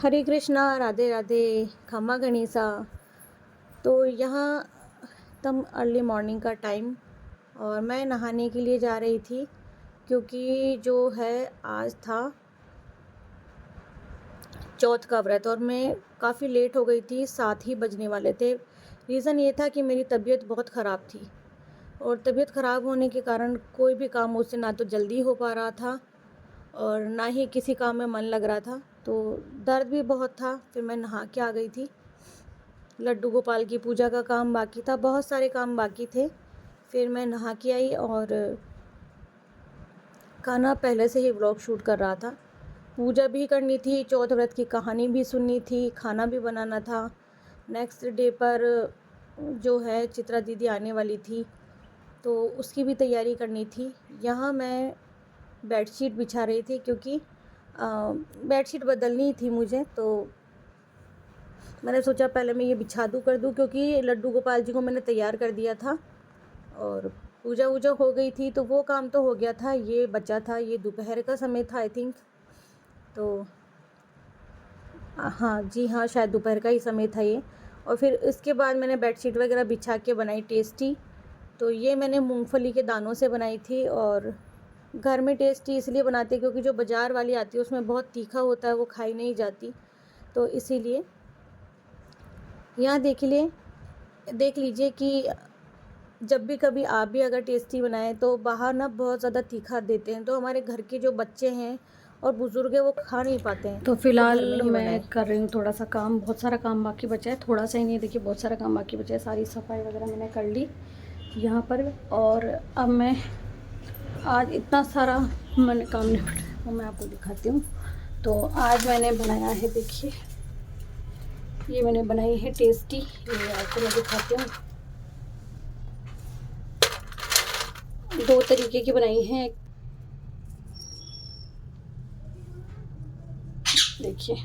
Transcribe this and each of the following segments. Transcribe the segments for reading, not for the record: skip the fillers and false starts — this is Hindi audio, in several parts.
हरे कृष्णा, राधे राधे, खम्मा गणिसा। तो यहाँ तम अर्ली मॉर्निंग का टाइम और मैं नहाने के लिए जा रही थी क्योंकि जो है आज था चौथ का व्रत और मैं काफ़ी लेट हो गई थी, 7 ही बजने वाले थे। रीज़न ये था कि मेरी तबीयत बहुत ख़राब थी और तबीयत ख़राब होने के कारण कोई भी काम मुझसे ना तो जल्दी हो पा रहा था और ना ही किसी काम में मन लग रहा था। तो दर्द भी बहुत था। फिर मैं नहा के आ गई थी। लड्डू गोपाल की पूजा का काम बाकी था, बहुत सारे काम बाकी थे। फिर मैं नहा के आई और खाना पहले से ही व्लॉग शूट कर रहा था। पूजा भी करनी थी, चौथ व्रत की कहानी भी सुननी थी, खाना भी बनाना था। नेक्स्ट डे पर जो है चित्रा दीदी आने वाली थी तो उसकी भी तैयारी करनी थी। यहाँ मैं बेडशीट बिछा रही थी क्योंकि बेडशीट बदलनी थी मुझे। तो मैंने सोचा पहले मैं ये बिछा दूँ कर दूँ क्योंकि लड्डू गोपाल जी को मैंने तैयार कर दिया था और पूजा वूजा हो गई थी तो वो काम तो हो गया था। ये बचा था, ये दोपहर का समय था आई थिंक। तो हाँ जी हाँ, शायद दोपहर का ही समय था ये। और फिर इसके बाद मैंने बेडशीट वगैरह बिछा के बनाई टेस्टी। तो ये मैंने मूंगफली के दानों से बनाई थी और घर में टेस्टी इसलिए बनाते क्योंकि जो बाज़ार वाली आती है उसमें बहुत तीखा होता है, वो खाई नहीं जाती। तो इसीलिए यहाँ देख लीजिए कि जब भी कभी आप भी अगर टेस्टी बनाएं तो बाहर ना बहुत ज़्यादा तीखा देते हैं, तो हमारे घर के जो बच्चे हैं और बुज़ुर्ग हैं वो खा नहीं पाते हैं। तो घर में फिलहाल ही मैं बनाएं। कर रही हूँ थोड़ा सा काम, बहुत सारा काम बाकी बचा है। थोड़ा सा ही नहीं, देखिए बहुत सारा काम बाकी बचा है। सारी सफाई वगैरह मैंने कर ली यहाँ पर और अब मैं आज इतना सारा मैंने काम निपटा वो मैं आपको दिखाती हूँ। तो आज मैंने बनाया है, देखिए ये मैंने बनाई है टेस्टी, ये आपको मैं दिखाती हूँ। 2 तरीके की बनाई हैं, देखिए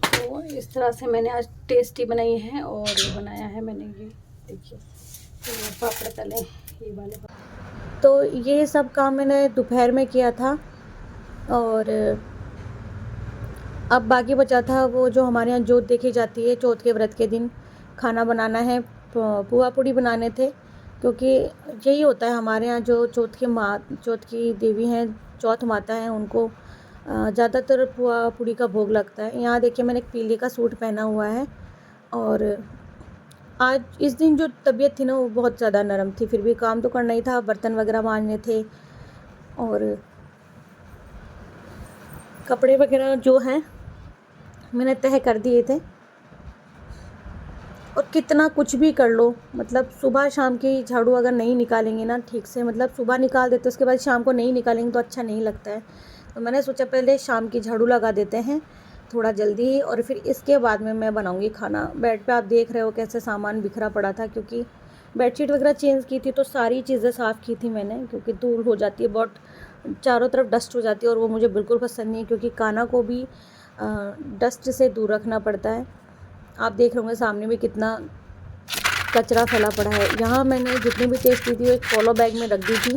तो इस तरह से मैंने आज टेस्टी बनाई है। और बनाया है मैंने ये, देखिए ये पापड़ तले, ये वाले तो ये सब काम मैंने दोपहर में किया था और अब बाकी बचा था वो जो हमारे यहाँ जोत देखी जाती है चौथ के व्रत के दिन, खाना बनाना है, पुआ पूड़ी बनाने थे। क्योंकि यही होता है हमारे यहाँ, जो चौथ की देवी हैं, चौथ माता हैं, उनको ज़्यादातर पुआ पूड़ी का भोग लगता है। यहाँ देखिए मैंने एक पीले का सूट पहना हुआ है और आज इस दिन जो तबीयत थी ना वो बहुत ज़्यादा नरम थी, फिर भी काम तो करना ही था, बर्तन वगैरह मांजने थे और कपड़े वगैरह जो हैं मैंने तह कर दिए थे। और कितना कुछ भी कर लो, मतलब सुबह शाम की झाड़ू अगर नहीं निकालेंगे ना ठीक से, मतलब सुबह निकाल देते उसके बाद शाम को नहीं निकालेंगे तो अच्छा नहीं लगता है। तो मैंने सोचा पहले शाम की झाड़ू लगा देते हैं थोड़ा जल्दी ही और फिर इसके बाद में मैं बनाऊंगी खाना। बेड पे आप देख रहे हो कैसे सामान बिखरा पड़ा था क्योंकि बेडशीट वगैरह चेंज की थी तो सारी चीज़ें साफ़ की थी मैंने, क्योंकि धूल हो जाती है बहुत, चारों तरफ डस्ट हो जाती है और वो मुझे बिल्कुल पसंद नहीं है क्योंकि काना को भी डस्ट से दूर रखना पड़ता है। आप देख रहे होंगे सामने भी कितना कचरा फैला पड़ा है। यहाँ मैंने जितनी भी टेस्ट की थी वो एक पॉलो बैग में रख दी थी,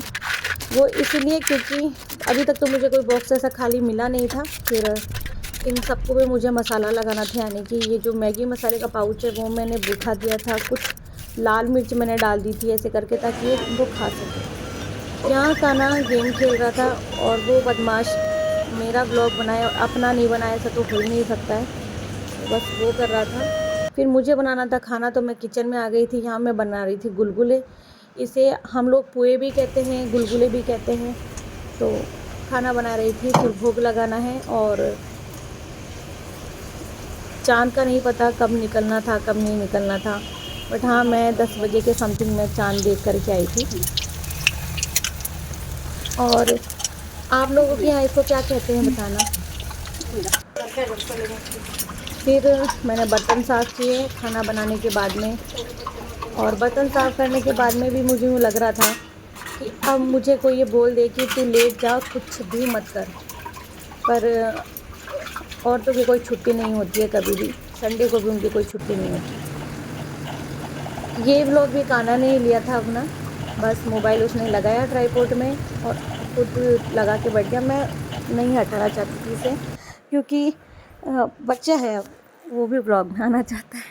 वो इसीलिए क्योंकि अभी तक तो मुझे कोई बॉक्स ऐसा खाली मिला नहीं था। फिर इन सबको भी मुझे मसाला लगाना था, यानी कि ये जो मैगी मसाले का पाउच है वो मैंने बुखा दिया था, कुछ लाल मिर्च मैंने डाल दी थी ऐसे करके ताकि वो खा सके। यहाँ काना गेम खेल रहा था और वो बदमाश मेरा ब्लॉग बनाए और अपना नहीं बनाया, ऐसा तो हो ही नहीं सकता है। तो बस वो कर रहा था। फिर मुझे बनाना था खाना तो मैं किचन में आ गई थी। यहाँ मैं बना रही थी गुलगुले, इसे हम लोग पुए भी कहते हैं, गुलगुले भी कहते हैं। तो खाना बना रही थी, फिर भोग लगाना है और चाँद का नहीं पता कब निकलना था कब नहीं निकलना था, बट हाँ मैं 10 बजे के समथिंग में चाँद देख करके आई थी। और आप लोगों के यहाँ इसको क्या कहते हैं बताना। फिर मैंने बर्तन साफ़ किए खाना बनाने के बाद में, और बर्तन साफ़ करने के बाद में भी मुझे यूँ लग रहा था कि अब मुझे कोई ये बोल दे कि तू लेट जा, कुछ भी मत कर। पर औरतों की कोई छुट्टी नहीं होती है कभी भी, संडे को भी उनकी कोई छुट्टी नहीं होती। ये व्लॉग भी कान्हा ने ही लिया था अपना, बस मोबाइल उसने लगाया ट्राईपोड में और खुद लगा के बैठ गया। मैं नहीं हटाना चाहती थी इसे, क्योंकि बच्चा है, वो भी ब्लॉग बनाना चाहता है।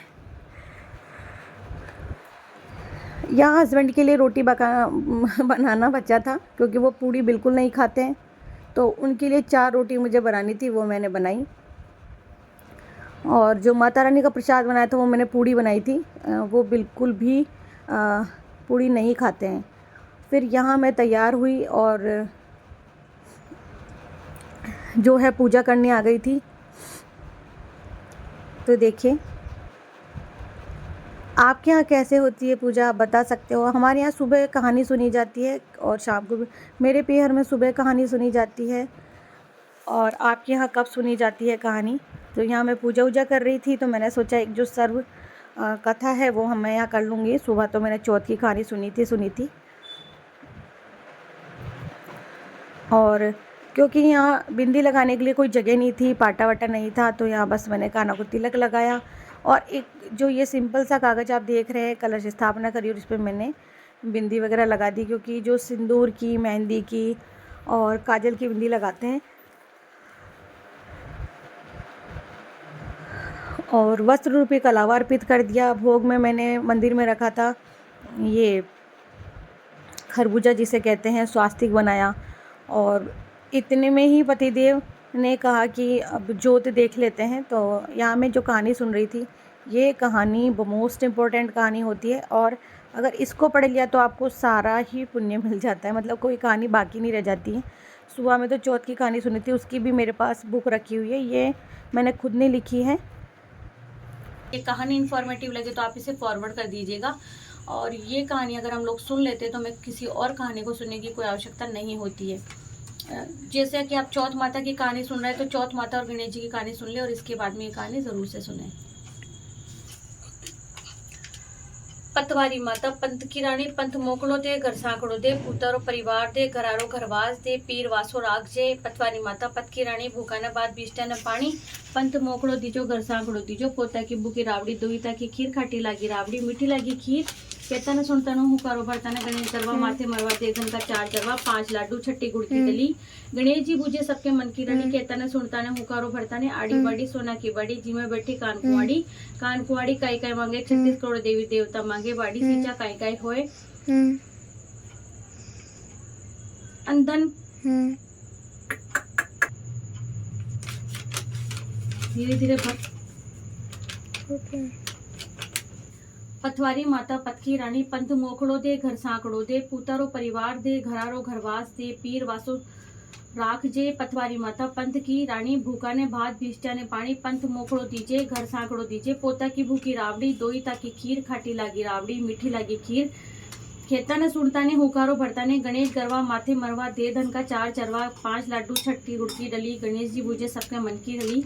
यहाँ हस्बैंड के लिए रोटी बनाना बचा था, क्योंकि वो पूड़ी बिल्कुल नहीं खाते हैं, तो उनके लिए 4 रोटी मुझे बनानी थी, वो मैंने बनाई। और जो माता रानी का प्रसाद बनाया था वो मैंने पूड़ी बनाई थी, वो बिल्कुल भी पूड़ी नहीं खाते हैं। फिर यहाँ मैं तैयार हुई और जो है पूजा करने आ गई थी। तो देखिए आपके यहाँ कैसे होती है पूजा, आप बता सकते हो। हमारे यहाँ सुबह कहानी सुनी जाती है और शाम को भी। मेरे पीहर में सुबह कहानी सुनी जाती है, और आपके यहाँ कब सुनी जाती है कहानी। तो यहाँ मैं पूजा वूजा कर रही थी, तो मैंने सोचा एक जो सर्व कथा है वो मैं यहाँ कर लूँगी। सुबह तो मैंने चौथ की कहानी सुनी थी। और क्योंकि यहाँ बिंदी लगाने के लिए कोई जगह नहीं थी, पाटा वाटा नहीं था, तो यहाँ बस मैंने कानों को तिलक लगाया। और एक जो ये सिंपल सा कागज़ आप देख रहे हैं, कलश स्थापना करी और इस पर मैंने बिंदी वगैरह लगा दी, क्योंकि जो सिंदूर की, मेहंदी की और काजल की बिंदी लगाते हैं। और वस्त्र रूपी कलावा अर्पित कर दिया। भोग में मैंने मंदिर में रखा था ये खरबूजा जिसे कहते हैं, स्वास्तिक बनाया। और इतने में ही पतिदेव ने कहा कि अब ज्योत देख लेते हैं। तो यहाँ मैं जो कहानी सुन रही थी, ये कहानी मोस्ट इम्पोर्टेंट कहानी होती है, और अगर इसको पढ़ लिया तो आपको सारा ही पुण्य मिल जाता है, मतलब कोई कहानी बाकी नहीं रह जाती है। सुबह में तो चौथ की कहानी सुनी थी, उसकी भी मेरे पास बुक रखी हुई है, ये मैंने खुद ने लिखी है। ये कहानी इन्फॉर्मेटिव लगे तो आप इसे फॉरवर्ड कर दीजिएगा। और ये कहानी अगर हम लोग सुन लेते हैं तो हमें किसी और कहानी को सुनने की कोई आवश्यकता नहीं होती है। जैसे कि आप चौथ माता की कहानी सुन रहे हैं, तो चौथ माता और गणेश जी की कहानी सुन ले और इसके बाद में ये कहानी ज़रूर से सुने। पतवारी माता पंथ की रानी, पंथ मोकड़ो दे, घर सांकड़ो दे, पुतारो परिवार दे, घरारो घरवास दे, पीर वासो राग जे। पतवारी माता पत की रानी, भूखा न बात बीसटा न पानी, पंथ मोकड़ो दीजो, घर सांकड़ो दीजो, पोता की बुकी रावड़ी, दुईता की खीर, खाटी लागी रावड़ी, मीठी लागी खीर। कहता न सुनता न हुकारो भरता न, गणेश करवा माथे मरवा दे, धन का 4 चरवा, 5 लाडू, छठी गुड़ की डली। गणेश जी बूझे सबके मन की रणी, कहता न सुनता न हुकारो भरता ने, आड़ी बाड़ी सोना की बड़ी, जी में बैठी कान कुआड़ी। कान कुआड़ी काई काई मांगे, 36 करोड़ देवी देवता मांगे, बाड़ी सींचा काई काई होए। अंधन धीरे धीरे पथवारी माता पत की रानी, पंथ मोकड़ो दे, घर सांकड़ो दे, पुतारो परिवार दे, घरारो घरवास दे, पीर वासो राख जे। पथवारी माता पंथ की रानी, भूखा ने भात बीसटा ने पानी, पंथ मोकड़ो दीजे, घर सांकड़ो दीजे, पोता की भूखी रावड़ी, दोई ताकी खीर, खाटी लागी रावड़ी, मीठी लागी खीर। खेता ने सुनता ने, हुकारो भरता ने, गणेश गरवा माथे मरवा दे, धन का 4 चरवा, 5 लाडू, छठी गुड़ की डली। गणेश जी बूझे सबके मन की रली,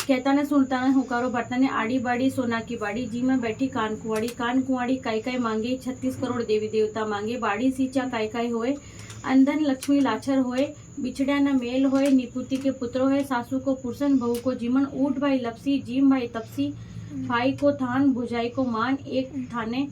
कहता ने सुनता ने, हुकारो भरता ने, आड़ी बाड़ी सोना की बाड़ी, जी में बैठी कान कुआड़ी। कान कुआड़ी काई काई मांगे, 36 करोड़ देवी देवता मांगे, बाड़ी सींचा काई काई होए। अंधन लक्ष्मी लाछर होए, बिछड़िया न मेल होए, निपुति के पुत्रो है, सासू को पुरसन, बहू को जीमन, ऊट भाई लपसी, जीम भाई तपसी, भाई को थान, भुजाई को मान, एक थाने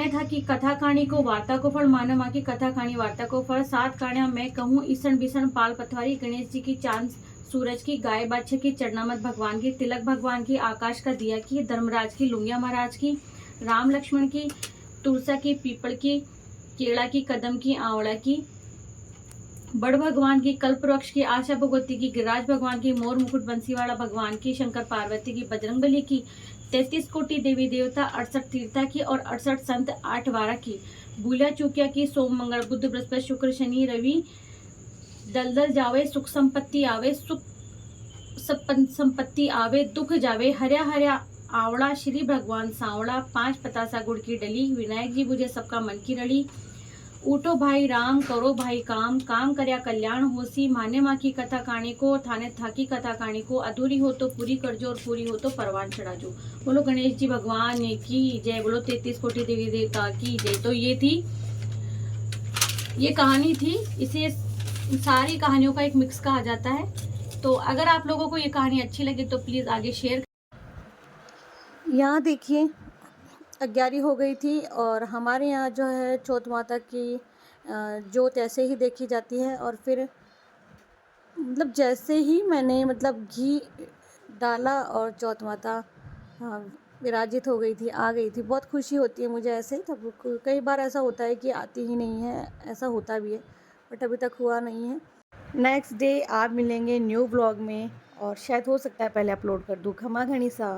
था कि कथा कहानी को वार्ता को फल, माना माँ की कथा कहानी वार्ता को फल। 7 कहानियां मैं कहूँ, ईसन बिसन पाल पथवारी, गणेश जी की, चांद सूरज की, गाय बादशाह की, चरणामत भगवान की, तिलक भगवान की, आकाश का दिया की, धर्मराज की, लुंगिया महाराज की, राम लक्ष्मण की, तुलसा की, पीपल की, केला की, कदम की, आंवला की, बड़ भगवान की, कल्प वृक्ष की, आशा भगवती की, गिरिराज भगवान की, मोर मुकुट बंसीवाड़ा भगवान की, शंकर पार्वती की, बजरंगबली की, 33 कोटि देवी देवता, 68 तीर्था की और 68 संत, 8 वारा की, भूलिया चूकिया की, सोम मंगल बुध बृहस्पति शुक्र शनि रवि, दलदल जावे, सुख संपत्ति आवे, सुख संपत्ति आवे, दुख जावे, हर्या हर्या आवड़ा, श्री भगवान सांवड़ा, 5 पतासा गुड़ की डली। विनायक जी बुझे सबका मन की रड़ी, उठो भाई राम, करो भाई काम, काम करया कल्याण होसी, माने माँ की कथा कहानी को, थाने था की कथा कहानी को, अधूरी हो तो पूरी करजो और पूरी हो तो परवान चढ़ा जो। बोलो गणेश जी भगवान की जय, बोलो 33 कोटि देवी देवता की जय। तो ये कहानी थी, इसे सारी कहानियों का एक मिक्स कहा जाता है। तो अगर आप लोगों को ये कहानी अच्छी लगे तो प्लीज़ आगे शेयर। यहाँ देखिए 11 हो गई थी, और हमारे यहाँ जो है चौथ माता की जोत ऐसे ही देखी जाती है। और फिर मतलब जैसे ही मैंने मतलब घी डाला और चौथ माता हाँ, विराजित हो गई थी, आ गई थी। बहुत खुशी होती है मुझे ऐसे। तब कई बार ऐसा होता है कि आती ही नहीं है, ऐसा होता भी है, बट अभी तक हुआ नहीं है। नेक्स्ट डे आप मिलेंगे न्यू ब्लॉग में, और शायद हो सकता है पहले अपलोड कर दूँ। खमा घनी सा।